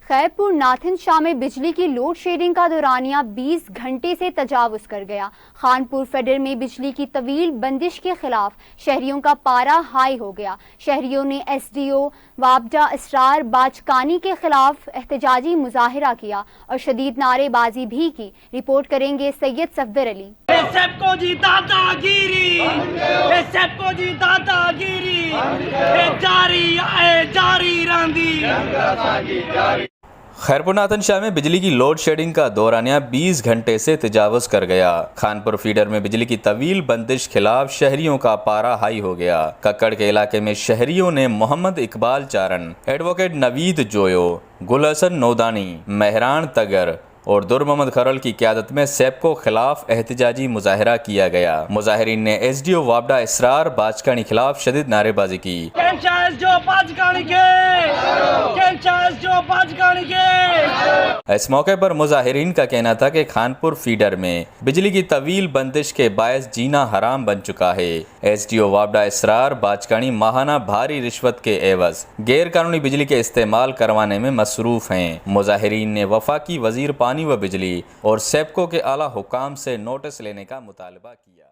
Khairpur Nathan شاہ میں بجلی کی لوڈ شیڈنگ کا دورانیہ 20 گھنٹے سے تجاوز کر گیا۔ خانپور فیڈر میں بجلی کی طویل بندش کے خلاف شہریوں کا پارہ ہائی ہو گیا۔ شہریوں نے ایس ڈی او وابڈہ اسرار باجکانی کے خلاف احتجاجی مظاہرہ کیا اور شدید نعرے بازی بھی کی۔ رپورٹ کریں گے سید صفدر علی۔ سب کو جی دادا گیری، سب کو جی دادا گیری، جاری راندی۔ خیرپور ناتھن شاہ میں بجلی کی لوڈ شیڈنگ کا دورانیہ 20 گھنٹے سے تجاوز کر گیا۔ خانپور فیڈر میں بجلی کی طویل بندش خلاف شہریوں کا پارہ ہائی ہو گیا۔ ککڑ کے علاقے میں شہریوں نے محمد اقبال چارن، ایڈوکیٹ نوید جویو، گل حسن نودانی، مہران تگر اور در محمد خرل کی قیادت میں سیپکو خلاف احتجاجی مظاہرہ کیا گیا۔ مظاہرین نے ایس ڈی او وابڈہ اسرار باجکانی خلاف شدید نعرے بازی کی۔ اس موقع پر مظاہرین کا کہنا تھا کہ خانپور فیڈر میں بجلی کی طویل بندش کے باعث جینا حرام بن چکا ہے۔ ایس ڈی او وابڈہ اسرار باجکانی ماہانہ بھاری رشوت کے عوض غیر قانونی بجلی کے استعمال کروانے میں مصروف ہیں۔ مظاہرین نے وفاقی وزیر پانی و بجلی اور سیپکو کے اعلیٰ حکام سے نوٹس لینے کا مطالبہ کیا۔